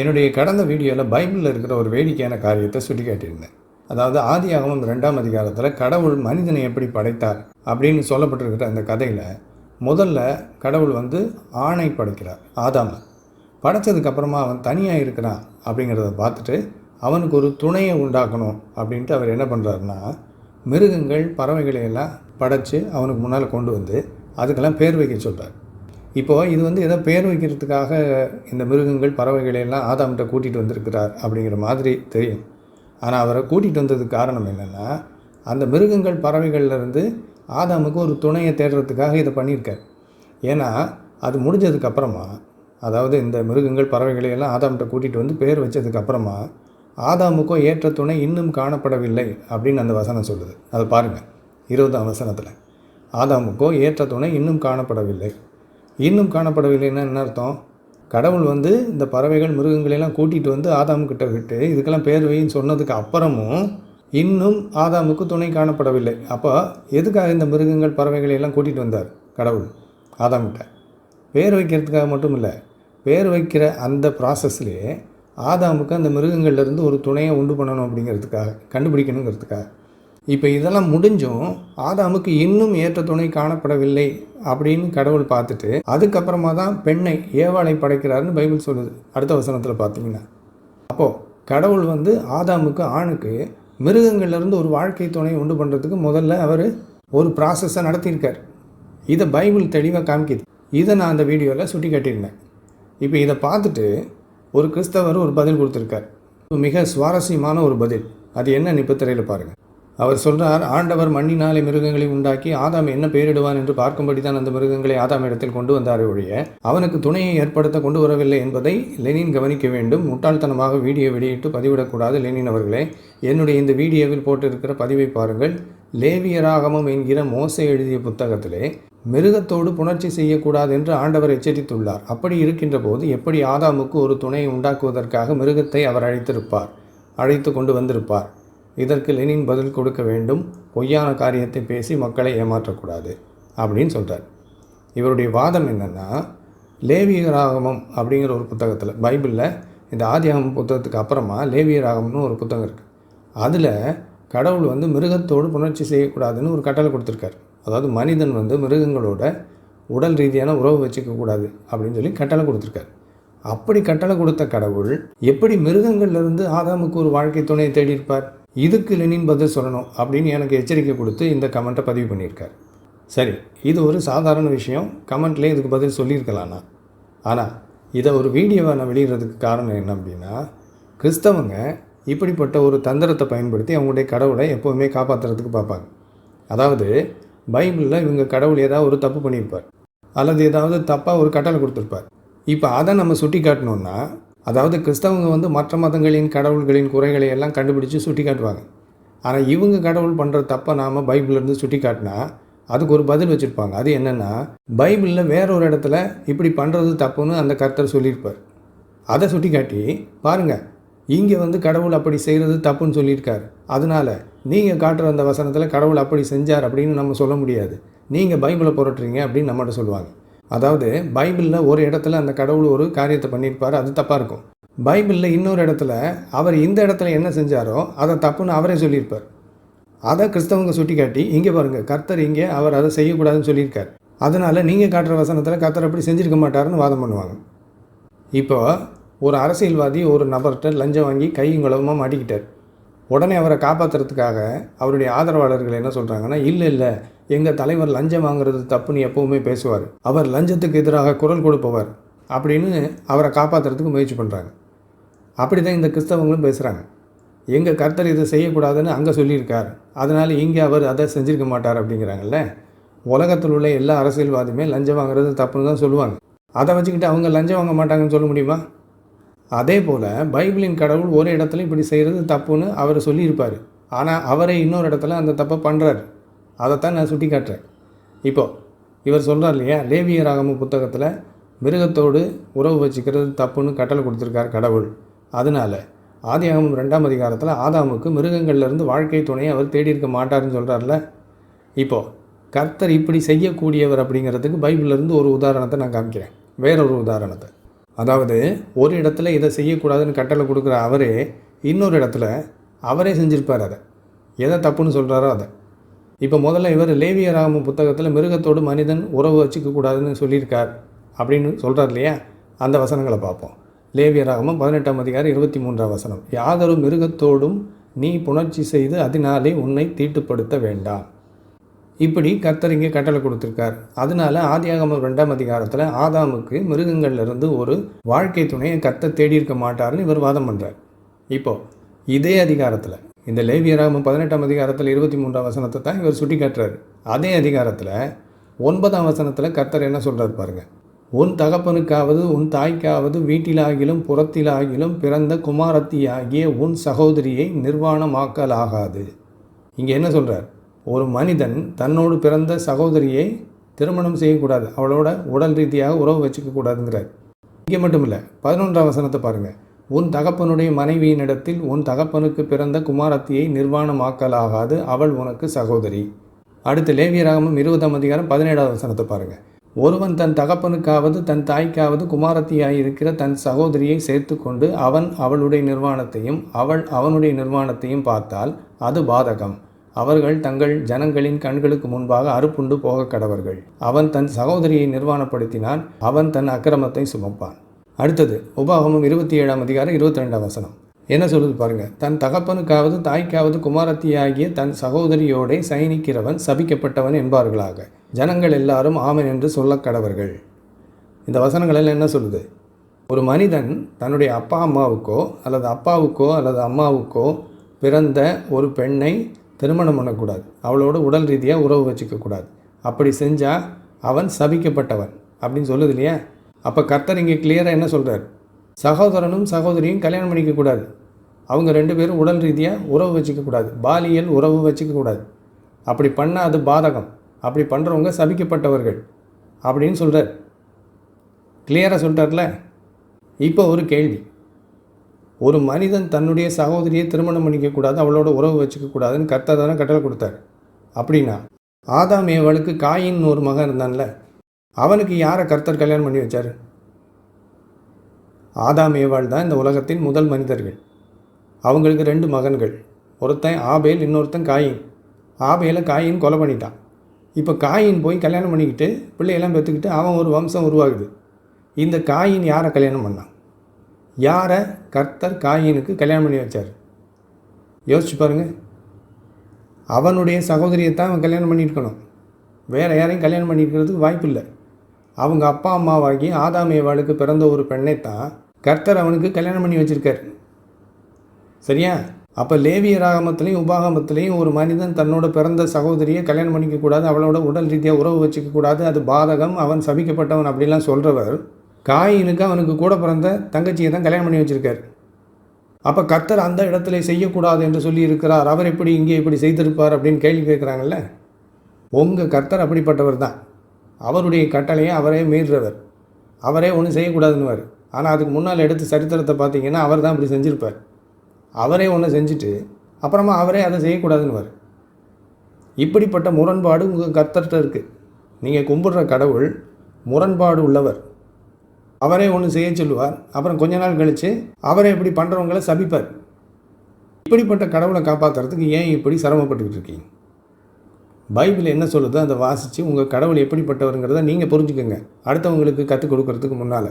என்னுடைய கடந்த வீடியோவில் பைபிளில் இருக்கிற ஒரு வேடிக்கையான காரியத்தை சுட்டி காட்டியிருந்தேன். அதாவது ஆதியாகமம் 2ஆம் அதிகாரத்தில் கடவுள் மனிதனை எப்படி படைத்தார் அப்படின்னு சொல்லப்பட்டிருக்கிற அந்த கதையில் முதல்ல கடவுள் ஆணை படைக்கிறார், ஆதாமை. படைத்ததுக்கப்புறமா அவன் தனியாக இருக்கிறான் அப்படிங்கிறத பார்த்துட்டு அவனுக்கு ஒரு துணையை உண்டாக்கணும் அப்படின்ட்டு அவர் என்ன பண்ணுறாருன்னா, மிருகங்கள் பறவைகளையெல்லாம் படைத்து அவனுக்கு முன்னால் கொண்டு வந்து அதுக்கெல்லாம் பேர் வைக்க சொல்கிறார். இப்போது இது ஏதோ பேர் வைக்கிறதுக்காக இந்த மிருகங்கள் பறவைகளையெல்லாம் ஆதாம்கிட்ட கூட்டிகிட்டு வந்திருக்கிறார் அப்படிங்கிற மாதிரி தெரியும். ஆனால் அவரை கூட்டிகிட்டு வந்ததுக்கு காரணம் என்னென்னா, அந்த மிருகங்கள் பறவைகள்லேருந்து ஆதாமுக்கு ஒரு துணையை தேடுறதுக்காக இதை பண்ணியிருக்கார். ஏன்னா அது முடிஞ்சதுக்கப்புறமா, அதாவது இந்த மிருகங்கள் பறவைகளையெல்லாம் ஆதாம்கிட்ட கூட்டிகிட்டு வந்து பேர் வச்சதுக்கப்புறமா ஆதாமுக்கோ ஏற்ற துணை இன்னும் காணப்படவில்லை அப்படின்னு அந்த வசனம் சொல்லுது. அதை பாருங்கள், 20ஆம் வசனத்தில் ஆதாமுக்கோ ஏற்ற துணை இன்னும் காணப்படவில்லை. இன்னும் காணப்படவில்லைன்னா என்ன அர்த்தம்? கடவுள் இந்த பறவைகள் மிருகங்களெல்லாம் கூட்டிகிட்டு வந்து ஆதாமுக்கிட்ட விட்டு இதுக்கெல்லாம் பேர் வைன்னு சொன்னதுக்கு அப்புறமும் இன்னும் ஆதாமுக்கு துணை காணப்படவில்லை. அப்போ எதுக்காக இந்த மிருகங்கள் பறவைகளையெல்லாம் கூட்டிகிட்டு வந்தார் கடவுள் ஆதாமுக்கிட்ட? பேர் வைக்கிறதுக்காக மட்டும் இல்லை, பேர் வைக்கிற அந்த ப்ராசஸ்லேயே ஆதாமுக்கு அந்த மிருகங்கள்லேருந்து ஒரு துணையை உண்டு பண்ணணும் அப்படிங்கிறதுக்காக, கண்டுபிடிக்கணுங்கிறதுக்காக. இப்போ இதெல்லாம் முடிஞ்சும் ஆதாமுக்கு இன்னும் ஏற்ற துணை காணப்படவில்லை அப்படின்னு கடவுள் பார்த்துட்டு அதுக்கப்புறமா தான் பெண்ணை ஏவாளை படைக்கிறாருன்னு பைபிள் சொல்லுது அடுத்த வசனத்தில் பார்த்தீங்கன்னா. அப்போது கடவுள் ஆதாமுக்கு ஆணுக்கு மிருகங்கள்லேருந்து ஒரு வாழ்க்கை துணை உண்டு பண்ணுறதுக்கு முதல்ல அவர் ஒரு ப்ராசஸை நடத்தியிருக்கார். இதை பைபிள் தெளிவாக காமிக்குது. இதை நான் அந்த வீடியோவில் சுட்டி காட்டியிருந்தேன். இப்போ இதை பார்த்துட்டு ஒரு கிறிஸ்தவர் ஒரு பதில் கொடுத்துருக்கார். மிக சுவாரஸ்யமான ஒரு பதில். அது என்னன்னு இப்போ திரையில் பாருங்கள். அவர் சொல்கிறார், ஆண்டவர் மண்ணினாலே மிருகங்களை உண்டாக்கி ஆதாம் என்ன பெயரிடுவான் என்று பார்க்கும்படி தான் அந்த மிருகங்களை ஆதாம் இடத்தில் கொண்டு வந்தார் ஒழிய அவனுக்கு துணையை ஏற்படுத்த கொண்டு வரவில்லை என்பதை லெனின் கவனிக்க வேண்டும். முட்டாள்தனமாக வீடியோ வெளியிட்டு பதிவிடக்கூடாது. லெனின் அவர்களே, என்னுடைய இந்த வீடியோவில் போட்டிருக்கிற பதிவை பாருங்கள். லேவியராகமம் என்கிற மோசே எழுதிய புத்தகத்திலே மிருகத்தோடு புணர்ச்சி செய்யக்கூடாது என்று ஆண்டவர் எச்சரித்துள்ளார். அப்படி இருக்கின்ற போது எப்படி ஆதாமுக்கு ஒரு துணையை உண்டாக்குவதற்காக மிருகத்தை அவர் அழைத்து கொண்டு வந்திருப்பார்? இதற்கு லெனின் பதில் கொடுக்க வேண்டும். பொய்யான காரியத்தை பேசி மக்களை ஏமாற்றக்கூடாது அப்படின்னு சொல்கிறார். இவருடைய வாதம் என்னென்னா, லேவியராகமம் அப்படிங்கிற ஒரு புத்தகத்தில், பைபிளில் இந்த ஆதியாகமம் புத்தகத்துக்கு அப்புறமா லேவியராகமம்னு ஒரு புத்தகம் இருக்குது. அதில் கடவுள் மிருகத்தோடு புணர்ச்சி செய்யக்கூடாதுன்னு ஒரு கட்டளை கொடுத்துருக்கார். அதாவது மனிதன் மிருகங்களோட உடல் ரீதியான உறவு வச்சுக்கக்கூடாது அப்படின்னு சொல்லி கட்டளை கொடுத்துருக்கார். அப்படி கட்டளை கொடுத்த கடவுள் எப்படி மிருகங்கள்லேருந்து ஆதாமுக்கு ஒரு வாழ்க்கை துணையை தேடியிருப்பார்? இதுக்கு லெனின் பதில் சொல்லணும் அப்படின்னு எனக்கு எச்சரிக்கை கொடுத்து இந்த கமெண்ட்டை பதிவு பண்ணியிருக்கார். சரி, இது ஒரு சாதாரண விஷயம், கமெண்ட்லேயே இதுக்கு பதில் சொல்லியிருக்கலாம்னா. ஆனால் இதை ஒரு வீடியோவை நான் வெளியிடுறதுக்கு காரணம் என்ன அப்படின்னா, கிறிஸ்தவங்க இப்படிப்பட்ட ஒரு தந்திரத்தை பயன்படுத்தி அவங்களுடைய கடவுளை எப்போவுமே காப்பாற்றுறதுக்கு பார்ப்பாங்க. அதாவது பைபிளில் இவங்க கடவுள் ஏதாவது ஒரு தப்பு பண்ணியிருப்பார் அல்லது ஏதாவது தப்பாக ஒரு கட்டளை கொடுத்துருப்பார். இப்போ அதை நம்ம சுட்டி காட்டணுன்னா, அதாவது கிறிஸ்தவங்க மற்ற மதங்களின் கடவுள்களின் குறைகளை எல்லாம் கண்டுபிடிச்சி சுட்டி காட்டுவாங்க. ஆனால் இவங்க கடவுள் பண்ணுற தப்பை நாம் பைபிள்லேருந்து சுட்டி காட்டினா அதுக்கு ஒரு பதில் வச்சுருப்பாங்க. அது என்னென்னா, பைபிளில் வேற ஒரு இடத்துல இப்படி பண்ணுறது தப்புன்னு அந்த கர்த்தர் சொல்லியிருப்பார். அதை சுட்டி காட்டி பாருங்கள், இங்கே கடவுள் அப்படி செய்கிறது தப்புன்னு சொல்லியிருக்கார், அதனால் நீங்கள் காட்டுற அந்த வசனத்தில் கடவுள் அப்படி செஞ்சார் அப்படின்னு நம்ம சொல்ல முடியாது, நீங்கள் பைபிளை புரட்டுறீங்க அப்படின்னு நம்மகிட்ட சொல்லுவாங்க. அதாவது பைபிளில் ஒரு இடத்துல அந்த கடவுள் ஒரு காரியத்தை பண்ணியிருப்பார், அது தப்பாக இருக்கும். பைபிளில் இன்னொரு இடத்துல அவர் இந்த இடத்துல என்ன செஞ்சாரோ அதை தப்புன்னு அவரே சொல்லியிருப்பார். அதை கிறிஸ்தவங்க சுட்டி காட்டி இங்கே பாருங்கள், கர்த்தர் இங்கே அவர் அதை செய்யக்கூடாதுன்னு சொல்லியிருக்கார், அதனால் நீங்கள் காட்டுற வசனத்தில் கர்த்தர் அப்படி செஞ்சுருக்க மாட்டாருன்னு வாதம் பண்ணுவாங்க. இப்போ ஒரு அரசியல்வாதி ஒரு நபர்கிட்ட லஞ்சம் வாங்கி கையுங்களவமாக மாட்டிக்கிட்டார். உடனே அவரை காப்பாற்றுறதுக்காக அவருடைய ஆதரவாளர்கள் என்ன சொல்கிறாங்கன்னா, இல்லை எங்கள் தலைவர் லஞ்சம் வாங்குறது தப்புன்னு எப்போவுமே பேசுவார், அவர் லஞ்சத்துக்கு எதிராக குரல் கொடுப்பவர் அப்படின்னு அவரை காப்பாற்றுறதுக்கு முயற்சி பண்ணுறாங்க. அப்படி தான் இந்த கிறிஸ்தவங்களும் பேசுகிறாங்க. எங்கள் கர்த்தர் இதை செய்யக்கூடாதுன்னு அங்கே சொல்லியிருக்கார், அதனால் இங்கே அவர் அதை செஞ்சுருக்க மாட்டார் அப்படிங்கிறாங்கல்ல. உலகத்தில் உள்ள எல்லா அரசியல்வாதியுமே லஞ்சம் வாங்குறது தப்புன்னு தான் சொல்லுவாங்க. அதை வச்சுக்கிட்டு அவங்க லஞ்சம் வாங்க மாட்டாங்கன்னு சொல்ல முடியுமா? அதே போல் பைபிளின் கடவுள் ஒரு இடத்துல இப்படி செய்கிறது தப்புன்னு அவர் சொல்லியிருப்பார், ஆனால் அவரே இன்னொரு இடத்துல அந்த தப்பை பண்ணுறாரு. அதைத்தான் நான் சுட்டி காட்டுறேன். இப்போது இவர் சொல்கிறார் இல்லையா, லேவியராகமம் புத்தகத்தில் மிருகத்தோடு உறவு வச்சுக்கிறது தப்புன்னு கட்டளை கொடுத்துருக்கார் கடவுள், அதனால் ஆதியாகமம் 2ஆம் அதிகாரத்தில் ஆதாமுக்கு மிருகங்கள்லேருந்து வாழ்க்கை துணையை அவர் தேடியிருக்க மாட்டார்னு சொல்கிறார்ல. இப்போது கர்த்தர் இப்படி செய்யக்கூடியவர் அப்படிங்கிறதுக்கு பைபிள்லேருந்து ஒரு உதாரணத்தை நான் காமிக்கிறேன், வேறொரு உதாரணத்தை. அதாவது ஒரு இடத்துல இதை செய்யக்கூடாதுன்னு கட்டளை கொடுக்குற அவரே இன்னொரு இடத்துல அவரே செஞ்சுருப்பார். அதை எதை தப்புன்னு சொல்கிறாரோ அதை. இப்போ முதல்ல இவர் லேவியராகம புத்தகத்தில் மிருகத்தோடு மனிதன் உறவு வச்சுக்கக்கூடாதுன்னு சொல்லியிருக்கார் அப்படின்னு சொல்கிறார் இல்லையா? அந்த வசனங்களை பார்ப்போம். லேவியராகமம் 18ஆம் அதிகாரம் 23ஆம் வசனம். யாதொரு மிருகத்தோடும் நீ புணர்ச்சி செய்து அதனாலே உன்னை தீட்டுப்படுத்த வேண்டாம். இப்படி கர்த்தர் இங்கே கட்டளை கொடுத்துருக்கார். அதனால ஆதியாகமம் 2ஆம் அதிகாரத்தில் ஆதாமுக்கு மிருகங்கள்லேருந்து ஒரு வாழ்க்கை துணையை கர்த்தர் தேடி இருக்க மாட்டார்னு இவர் வாதம் பண்ணுறார். இப்போது இதே அதிகாரத்தில் இந்த லேவியராகமம் 18ஆம் அதிகாரத்தில் 23ஆம் வசனத்தை தான் இவர் சுட்டி காட்டுறாரு. அதே அதிகாரத்தில் 9ஆம் வசனத்தில் கர்த்தர் என்ன சொல்கிறார் பாருங்கள். உன் தகப்பனுக்காவது உன் தாய்க்காவது வீட்டிலாகிலும் புறத்திலாகிலும் பிறந்த குமாரத்தியாகிய உன் சகோதரியை நிர்வாணமாக்கலாகாது. இங்கே என்ன சொல்கிறார்? ஒரு மனிதன் தன்னோடு பிறந்த சகோதரியை திருமணம் செய்யக்கூடாது, அவளோட உடல் ரீதியாக உறவு வச்சுக்கக்கூடாதுங்கிறார். இங்கே மட்டும் இல்லை, 11ஆம் வசனத்தை பாருங்கள். உன் தகப்பனுடைய மனைவியினிடத்தில் உன் தகப்பனுக்கு பிறந்த குமாரத்தியை நிர்வாணமாக்கலாகாது, அவள் உனக்கு சகோதரி. அடுத்து லேவியராகமம் 20ஆம் அதிகாரம் 17ஆம் வசனத்தை பாருங்கள். ஒருவன் தன் தகப்பனுக்காவது தன் தாய்க்காவது குமாரத்தியாயிருக்கிற தன் சகோதரியை சேர்த்து கொண்டு அவன் அவளுடைய நிர்வாணத்தையும் அவள் அவனுடைய நிர்வாணத்தையும் பார்த்தால் அது பாதகம். அவர்கள் தங்கள் ஜனங்களின் கண்களுக்கு முன்பாக அறுப்புண்டு போக கடவர்கள். அவன் தன் சகோதரியை நிர்வாணப்படுத்தினால் அவன் தன் அக்கிரமத்தை சுமப்பான். அடுத்தது உபாகமம் 27ஆம் அதிகாரம் 22ஆம் வசனம் என்ன சொல்லுது பாருங்கள். தன் தகப்பனுக்காவது தாய்க்காவது குமாரத்தியாகிய தன் சகோதரியோடே சயனிக்கிறவன் சபிக்கப்பட்டவன் என்பார்களாக. ஜனங்கள் எல்லாரும் ஆமென் என்று சொல்ல கடவர்கள். இந்த வசனங்கள் என்ன சொல்லுது? ஒரு மனிதன் தன்னுடைய அப்பா அம்மாவுக்கோ அல்லது அப்பாவுக்கோ அல்லது அம்மாவுக்கோ பிறந்த ஒரு பெண்ணை திருமணம் பண்ணக்கூடாது, அவளோட உடல் ரீதியாக உறவு வச்சுக்கக்கூடாது. அப்படி செஞ்சால் அவன் சபிக்கப்பட்டவன் அப்படின்னு சொல்லுது இல்லையா? அப்போ கர்த்தர் இங்கே கிளியராக என்ன சொல்கிறார்? சகோதரனும் சகோதரியும் கல்யாணம் பண்ணிக்கக்கூடாது, அவங்க 2 பேரும் உடல் ரீதியாக உறவு வச்சுக்கக்கூடாது, பாலியல் உறவு வச்சுக்கக்கூடாது. அப்படி பண்ணால் அது பாதகம், அப்படி பண்ணுறவங்க சபிக்கப்பட்டவர்கள் அப்படின்னு சொல்கிறார். கிளியராக சொல்கிறார்ல. இப்போ ஒரு கேள்வி. ஒரு மனிதன் தன்னுடைய சகோதரியை திருமணம் பண்ணிக்கக்கூடாது, அவளோட உறவு வச்சுக்கக்கூடாதுன்னு கர்த்தர் தானே கட்டளை கொடுத்தார். அப்படின்னா ஆதாம் ஏவாளுக்கு காயின் ஒரு மகன் இருந்தான்ல, அவனுக்கு யாரை கர்த்தர் கல்யாணம் பண்ணி வச்சார்? ஆதாம் ஏவாள் தான் இந்த உலகத்தின் முதல் மனிதர்கள். அவங்களுக்கு 2 மகன்கள், ஒருத்தன் ஆபேல், இன்னொருத்தன் காயின். ஆபேலை காயின் கொலை பண்ணிட்டான். இப்போ காயின் போய் கல்யாணம் பண்ணிக்கிட்டு பிள்ளையெல்லாம் பெற்றுக்கிட்டு அவன் ஒரு வம்சம் உருவாகுது. இந்த காயின் யாரை கல்யாணம் பண்ணான்? யாரை கர்த்தர் காயினுக்கு கல்யாணம் பண்ணி வச்சார்? யோசிச்சு பாருங்கள். அவனுடைய சகோதரியத்தான் அவன் கல்யாணம் பண்ணியிருக்கணும், வேறு யாரையும் கல்யாணம் பண்ணியிருக்கிறதுக்கு வாய்ப்பு இல்லை. அவங்க அப்பா அம்மாவாகி ஆதாம் ஏவாளுக்கு பிறந்த ஒரு பெண்ணைத்தான் கர்த்தர் அவனுக்கு கல்யாணம் பண்ணி வச்சுருக்கார். சரியா? அப்போ லேவியராகமத்திலையும் உபாகமத்திலையும் ஒரு மனிதன் தன்னோட பிறந்த சகோதரியை கல்யாணம் பண்ணிக்கக்கூடாது, அவளோட உடல் ரீதியாக உறவு வச்சுக்கக்கூடாது, அது பாதகம், அவன் சபிக்கப்பட்டவன் அப்படிலாம் சொல்கிறவர் காயினுக்கு அவனுக்கு கூட பிறந்த தங்கச்சியை தான் கல்யாணம் பண்ணி வச்சுருக்கார். அப்போ கர்த்தர் அந்த இடத்துல செய்யக்கூடாது என்று சொல்லி இருக்கிறார், அவர் எப்படி இங்கே இப்படி செய்திருப்பார் அப்படின்னு கேள்வி கேட்குறாங்கல்ல. உங்கள் கர்த்தர் அப்படிப்பட்டவர் தான். அவருடைய கட்டளையை அவரே மீறுறவர், அவரே ஒன்றும் செய்யக்கூடாதுன்னுவார். ஆனால் அதுக்கு முன்னால் எடுத்து சரித்திரத்தை பார்த்தீங்கன்னா அவர் தான் இப்படி செஞ்சுருப்பார். அவரே ஒன்று செஞ்சுட்டு அப்புறமா அவரே அதை செய்யக்கூடாதுன்னுவார். இப்படிப்பட்ட முரண்பாடு உங்கள் கர்த்தர்கிட்ட இருக்குது. நீங்கள் கும்பிடுற கடவுள் முரண்பாடு உள்ளவர். அவரே ஒன்று செய்ய சொல்லுவார், அப்புறம் கொஞ்ச நாள் கழித்து அவரே இப்படி பண்ணுறவங்கள சபிப்பார். இப்படிப்பட்ட கடவுளை காப்பாற்றுறதுக்கு ஏன் இப்படி சிரமப்பட்டுக்கிட்டு இருக்கீங்க? பைபிள் என்ன சொல்லுதோ அதை வாசித்து உங்கள் கடவுள் எப்படிப்பட்டவருங்கிறத நீங்கள் புரிஞ்சுக்கோங்க, அடுத்தவங்களுக்கு கற்றுக் கொடுக்கறதுக்கு முன்னால்.